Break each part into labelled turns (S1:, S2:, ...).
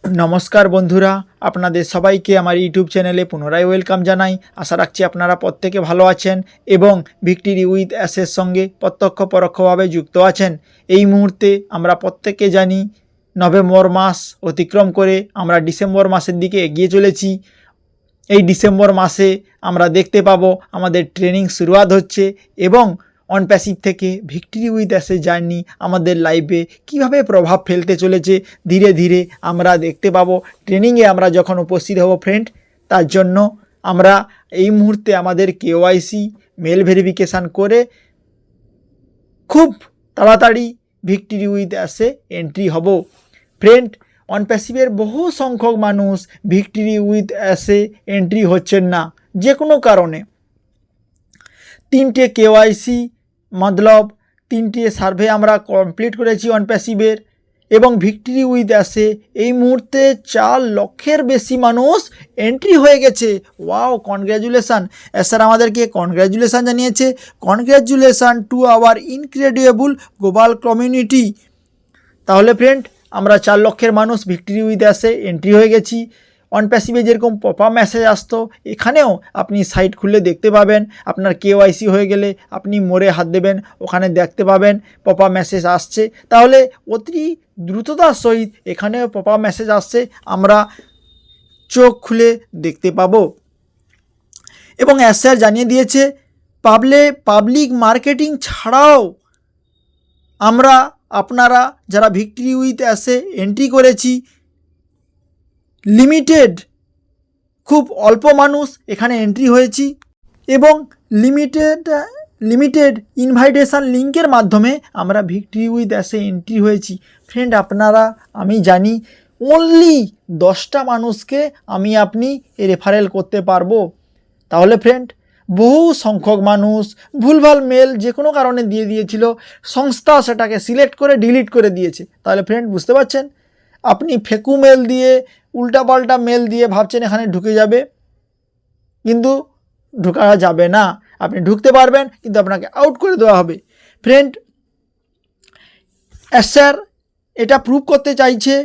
S1: নমস্কার বন্ধুরা, আপনাদের সবাইকে আমার ইউটিউব চ্যানেলে পুনরায় ওয়েলকাম জানাই। আশা রাখছি আপনারা প্রত্যেকে ভালো আছেন এবং ভিক্টরি উইথ অ্যাসের সঙ্গে প্রত্যক্ষ পরোক্ষভাবে যুক্ত আছেন। এই মুহূর্তে আমরা প্রত্যেকে জানি নভেম্বর মাস অতিক্রম করে আমরা ডিসেম্বর মাসের দিকে এগিয়ে চলেছি। এই ডিসেম্বর মাসে আমরা দেখতে পাবো আমাদের ট্রেনিং শুরুয়াত হচ্ছে এবং অন প্যাসিভ থেকে ভিক্টরি উইথ অ্যাসের জার্নি আমাদের লাইফে কিভাবে প্রভাব ফেলতে চলেছে ধীরে ধীরে আমরা দেখতে পাবো। ট্রেনিংয়ে আমরা যখন উপস্থিত হব ফ্রেন্ড, তার জন্য আমরা এই মুহূর্তে আমাদের কেওয়াইসি মেল ভেরিফিকেশান করে খুব তাড়াতাড়ি ভিক্টরি উইথ অ্যাসে এন্ট্রি হব। ফ্রেন্ড, অন প্যাসিভের বহু সংখ্যক মানুষ ভিক্টরি উইথ অ্যাসে এন্ট্রি হচ্ছেন না যে কোনো কারণে। 3টে কেওয়াইসি মতলব 3টে সার্ভে আমরা কমপ্লিট করেছি অন প্যাসিভের এবং ভিক্টরি উইথ অ্যাসে এই মুহূর্তে 4 লক্ষের বেশি মানুষ এন্ট্রি হয়ে গেছে। ওয়াও, কনগ্র্যাচুলেশান! স্যার আমাদেরকে কনগ্র্যাচুলেশান জানিয়েছে। Congratulation to our incredible global community. তাহলে ফ্রেন্ড, আমরা 4 লক্ষের মানুষ ভিক্টরি উইথ অ্যাসে এন্ট্রি হয়ে গেছি। অন প্যাসিভে যেরকম পপা মেসেজ আসতো, এখানেও আপনি সাইট খুলে দেখতে পাবেন। আপনার কেওয়াইসি হয়ে গেলে আপনি মোড়ে হাত দেবেন, ওখানে দেখতে পাবেন পপা মেসেজ আসছে। তাহলে অতি দ্রুততার সহিত এখানেও পপা মেসেজ আসছে, আমরা চোখ খুলে দেখতে পাবো। এবং স্যার জানিয়ে দিয়েছে পাবলিক মার্কেটিং ছাড়াও আপনারা যারা ভিক্টরি উইথ অ্যাসে এন্ট্রি করেছি, লিমিটেড খুব অল্প মানুষ এখানে এন্ট্রি হয়েছি এবং লিমিটেড ইনভাইটেশান লিঙ্কের মাধ্যমে আমরা ভিক্টরি উইথ অ্যাসে এন্ট্রি হয়েছি। ফ্রেন্ড, আমি জানি অনলি 10টা মানুষকে আপনি রেফারেল করতে পারবো। তাহলে ফ্রেন্ড, বহু সংখ্যক মানুষ ভুলভাল মেল যে কোনো কারণে দিয়ে দিয়েছিল, সংস্থা সেটাকে সিলেক্ট করে ডিলিট করে দিয়েছে। তাহলে ফ্রেন্ড, বুঝতে পারছেন, আপনি ফেকু মেল দিয়ে উল্টাপাল্টা মেল দিয়ে ভাবছেন এখানে ঢুকে যাবে, কিন্তু ঢোকা যাবে না। আপনি ঢুকতে পারবেন কিন্তু আপনাকে আউট করে দেওয়া হবে। ফ্রেন্ড, স্যার এটা প্রুভ করতে চাইছে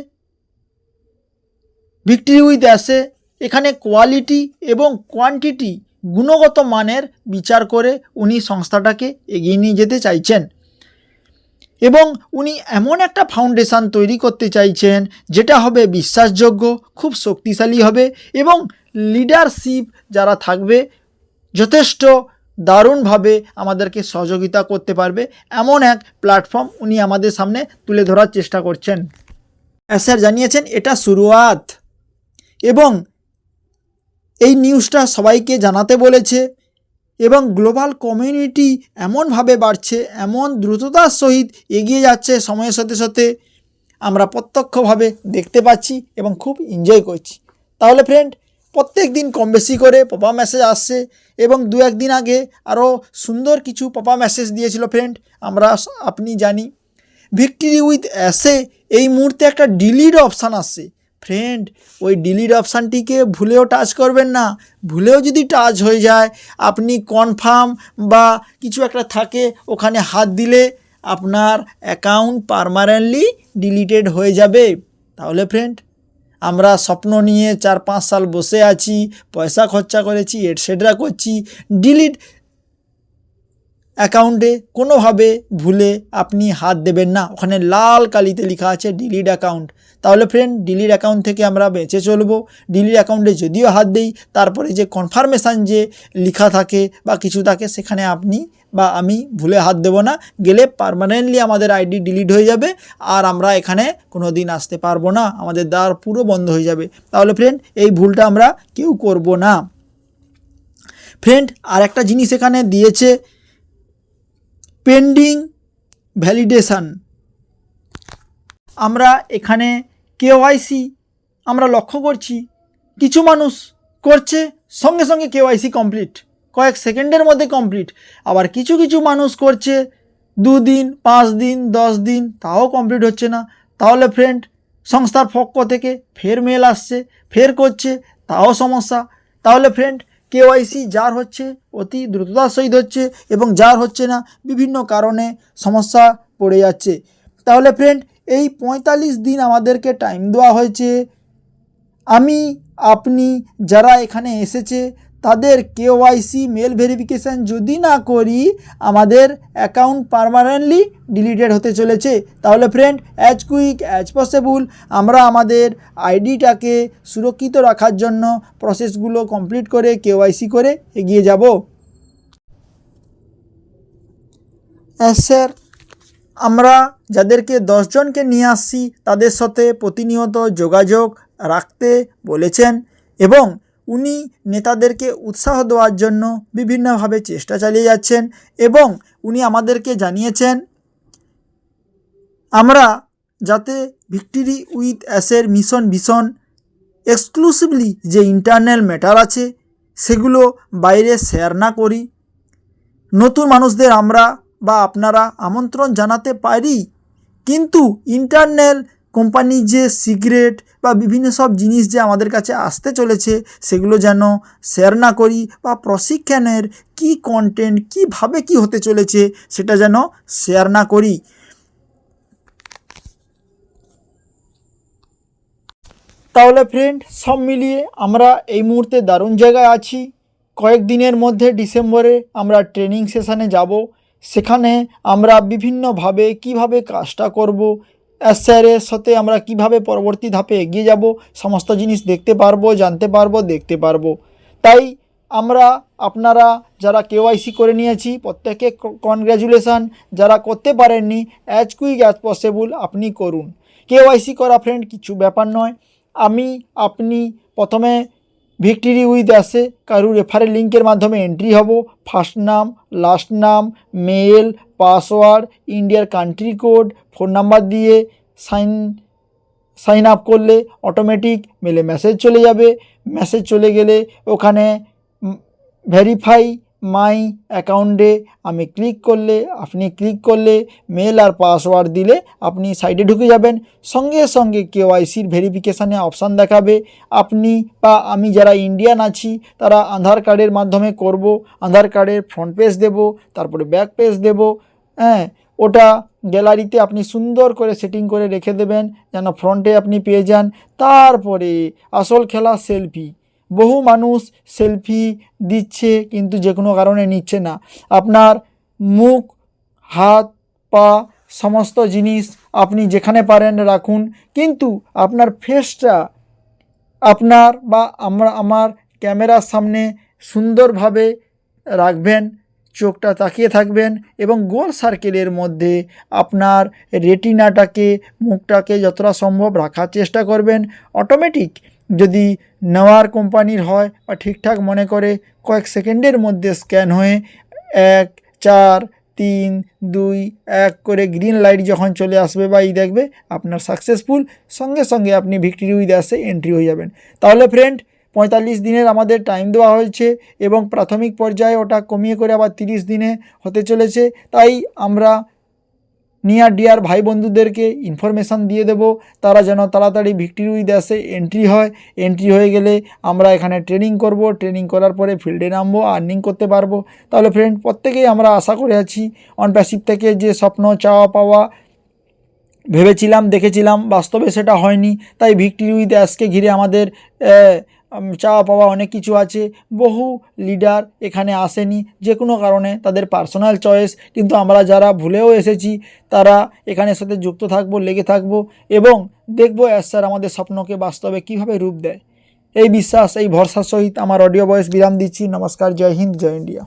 S1: ভিক্টরি উইথ অ্যাসে এখানে কোয়ালিটি এবং কোয়ান্টিটি গুণগত মানের বিচার করে উনি সংস্থাটাকে এগিয়ে নিয়ে যেতে চাইছেন এবং উনি এমন একটা ফাউন্ডেশন তৈরি করতে চাইছেন যেটা হবে বিশ্বাসযোগ্য, খুব শক্তিশালী হবে এবং লিডারশিপ যারা থাকবে যথেষ্ট দারুণভাবে আমাদেরকে সহযোগিতা করতে পারবে, এমন এক প্ল্যাটফর্ম উনি আমাদের সামনে তুলে ধরার চেষ্টা করছেন। স্যার জানিয়েছেন এটা শুরুয়াত এবং এই নিউজটা সবাইকে জানাতে বলেছে এবং গ্লোবাল কমিউনিটি এমনভাবে বাড়ছে, এমন দ্রুততার সহিত এগিয়ে যাচ্ছে, সময়ের সাথে সাথে আমরা প্রত্যক্ষভাবে দেখতে পাচ্ছি এবং খুব এনজয় করছি। তাহলে ফ্রেন্ড, প্রত্যেক দিন কম বেশি করে পপা মেসেজ আসছে এবং 2-1 দিন আগে আরও সুন্দর কিছু পপা মেসেজ দিয়েছিল। ফ্রেন্ড, আপনি জানি ভিক্টরি উইথ অ্যাসে এই মুহূর্তে একটা ডিলিট অপশান আসছে। ফ্রেন্ড, ওই ডিলিট অপশানটিকে ভুলেও টাচ করবেন না। ভুলেও যদি টাচ হয়ে যায়, আপনি কনফার্ম বা কিছু একটা থাকে ওখানে হাত দিলে আপনার অ্যাকাউন্ট পার্মানেন্টলি ডিলিটেড হয়ে যাবে। তাহলে ফ্রেন্ড, আমরা স্বপ্ন নিয়ে 4-5 সাল বসে আছি, পয়সা খরচা করেছি, এটসেট্রা করছি, ডিলিট অ্যাকাউন্টে কোনোভাবে ভুলে আপনি হাত দেবেন না। ওখানে লাল কালিতে লেখা আছে ডিলিট অ্যাকাউন্ট। তাহলে ফ্রেন্ড, ডিলিট অ্যাকাউন্ট থেকে আমরা বেঁচে চলবো। ডিলিট অ্যাকাউন্টে যদিও হাত দেই, তারপরে যে কনফার্মেশান যে লেখা থাকে বা কিছু থাকে, সেখানে আপনি বা আমি ভুলে হাত দেব না। গেলে পার্মানেন্টলি আমাদের আইডি ডিলিট হয়ে যাবে আর আমরা এখানে কোনো দিন আসতে পারবো না, আমাদের দ্বার পুরো বন্ধ হয়ে যাবে। তাহলে ফ্রেন্ড, এই ভুলটা আমরা কেউ করব না। ফ্রেন্ড, আর একটা জিনিস এখানে দিয়েছে, পেন্ডিং ভ্যালিডেশান। আমরা এখানে কেওয়াইসি আমরা লক্ষ্য করছি, কিছু মানুষ করছে সঙ্গে সঙ্গে কেওয়াইসি কমপ্লিট, কয়েক সেকেন্ডের মধ্যে কমপ্লিট। আবার কিছু মানুষ করছে 2 দিন, 5 দিন, 10 দিন, তাও কমপ্লিট হচ্ছে না। তাহলে ফ্রেন্ড, সংস্থার পক্ষ থেকে ফের মেল আসছে, ফের করছে, তাও সমস্যা। তাহলে ফ্রেন্ড, কেওয়াইসি যার হচ্ছে অতি দ্রুততার সহিত হচ্ছে এবং যার হচ্ছে না বিভিন্ন কারণে সমস্যা পড়ে যাচ্ছে। তাহলে ফ্রেন্ড, এই 45 দিন আমাদেরকে টাইম দেওয়া হয়েছে আমি আপনি যারা এখানে এসেছে তাদের কেওয়াইসি মেল ভেরিফিকেশান যদি না করি আমাদের অ্যাকাউন্ট পার্মানেন্টলি ডিলিটেড হতে চলেছে। তাহলে friend, as quick as possible আমরা আমাদের আইডিটাকে সুরক্ষিত রাখার জন্য প্রসেসগুলো কমপ্লিট করে কেওয়াইসি করে এগিয়ে যাব। স্যার, আমরা যাদেরকে 10 জনকে নিয়ে আসছি তাদের সাথে প্রতিনিয়ত যোগাযোগ রাখতে বলেছেন এবং উনি নেতাদেরকে উৎসাহ দেওয়ার জন্য বিভিন্নভাবে চেষ্টা চালিয়ে যাচ্ছেন এবং উনি আমাদেরকে জানিয়েছেন আমরা যাতে ভিক্টরি উইথ অ্যাসের মিশন ভিশন এক্সক্লুসিভলি যে ইন্টারনাল ম্যাটার আছে সেগুলো বাইরে শেয়ার না করি। নতুন মানুষদের আমরা বা আপনারা আমন্ত্রণ জানাতে পারি, কিন্তু ইন্টারনাল কোম্পানির যে সিক্রেট বা বিভিন্ন সব জিনিস যে আমাদের কাছে আসতে চলেছে সেগুলো যেন শেয়ার না করি, বা প্রশিক্ষণের কি কন্টেন্ট কিভাবে কি হতে চলেছে সেটা যেন শেয়ার না করি। তাহলে ফ্রেন্ড, সব মিলিয়ে আমরা এই মুহূর্তে দারুণ জায়গায় আছি। কয়েকদিনের মধ্যে ডিসেম্বরে আমরা ট্রেনিং সেশানে যাব। সেখানে আমরা বিভিন্নভাবে কিভাবে কাজটা করব, স্যারের সাথে আমরা কিভাবে পরবর্তী ধাপে এগিয়ে যাব সমস্ত জিনিস দেখতে পারবো, জানতে পারবো, দেখতে পারবো। তাই আমরা আপনারা যারা কেওয়াইসি করে নিয়েছি প্রত্যেকে কনগ্র্যাচুলেশান। যারা করতে পারেননি অ্যাজ কুইক অ্যাজ পসিবল আপনি করুন। কেওয়াইসি করা ফ্রেন্ড কিছু ব্যাপার নয়। আমি আপনি প্রথমে ভিক্টরি উইথ অ্যাসে কারুর রেফারেল লিঙ্কের মাধ্যমে এন্ট্রি হব। ফার্স্ট নাম, লাস্ট নাম, মেল, পাসওয়ার্ড, ইন্ডিয়ার কান্ট্রি কোড, ফোন নাম্বার দিয়ে সাইন আপ করলে অটোমেটিক মেলে মেসেজ চলে যাবে। মেসেজ চলে গেলে ওখানে ভেরিফাই মাই অ্যাকাউন্টে আমি ক্লিক করলে, আপনি ক্লিক করলে মেল আর পাসওয়ার্ড দিলে আপনি সাইডে ঢুকে যাবেন। সঙ্গে সঙ্গে কেওয়াইসির ভেরিফিকেশানে অপশান দেখাবে। আপনি বা আমি যারা ইন্ডিয়ান আছি তারা আধার কার্ডের মাধ্যমে করব। আধার কার্ডের ফ্রন্ট পেজ দেব, তারপরে ব্যাক পেজ দেব। ওটা গ্যালারিতে আপনি সুন্দর করে সেটিং করে রেখে দেবেন যেন ফ্রন্টে আপনি পেয়ে যান। তারপরে আসল খেলা সেলফি। বহু মানুষ সেলফি দিচ্ছে কিন্তু যে কোনো কারণে নিচ্ছে না। আপনার মুখ, হাত, পা সমস্ত জিনিস আপনি যেখানে পারেন রাখুন, কিন্তু আপনার ফেসটা আপনার বা আমার ক্যামেরার সামনে সুন্দরভাবে রাখবেন। চোখটা তাকিয়ে থাকবেন এবং গোল সার্কেলের মধ্যে আপনার রেটিনাটাকে, মুখটাকে যতটা সম্ভব রাখার চেষ্টা করবেন। অটোমেটিক যদি নেওয়ার কোম্পানির হয় বা ঠিকঠাক মনে করে কয়েক সেকেন্ডের মধ্যে স্ক্যান হয়ে 1, 4, 3, 2, 1 করে গ্রিন লাইট যখন চলে আসবে বা দেখবে আপনার সাকসেসফুল, সঙ্গে সঙ্গে আপনি ভিক্টরি উইথ অ্যাসে এন্ট্রি হয়ে যাবেন। তাহলে ফ্রেন্ড, 45 দিনের আমাদের টাইম দেওয়া হয়েছে এবং প্রাথমিক পর্যায়ে ওটা কমিয়ে করে আবার 30 দিনে হতে চলেছে। তাই আমরা নিয়ার ডিয়ার ভাই বন্ধুদেরকে ইনফরমেশান দিয়ে দেব তারা যেন তাড়াতাড়ি ভিক্টরি উইথ অ্যাসে এন্ট্রি হয়। এন্ট্রি হয়ে গেলে আমরা এখানে ট্রেনিং করব। ট্রেনিং করার পরে ফিল্ডে নামবো, আর্নিং করতে পারবো। তাহলে ফ্রেন্ড, প্রত্যেকেই আমরা আশা করে আছি অন প্যাসিভ থেকে যে স্বপ্ন চাওয়া পাওয়া ভেবেছিলাম, দেখেছিলাম, বাস্তবে সেটা হয়নি। তাই ভিক্টরি উইথ অ্যাসকে ঘিরে আমাদের চাওয়া পাওয়া অনেক কিছু আছে। বহু লিডার এখানে আসেনি যে কোনো কারণে, তাদের পার্সোনাল চয়েস, কিন্তু আমরা যারা ভুলেও এসেছি তারা এখানের সাথে যুক্ত থাকবো, লেগে থাকবো এবং দেখবো স্যার আমাদের স্বপ্নকে বাস্তবে কিভাবে রূপ দেয়। এই বিশ্বাস, এই ভরসার সহিত আমার অডিও ভয়েস বিরাম দিচ্ছি। নমস্কার, জয় হিন্দ, জয় ইন্ডিয়া।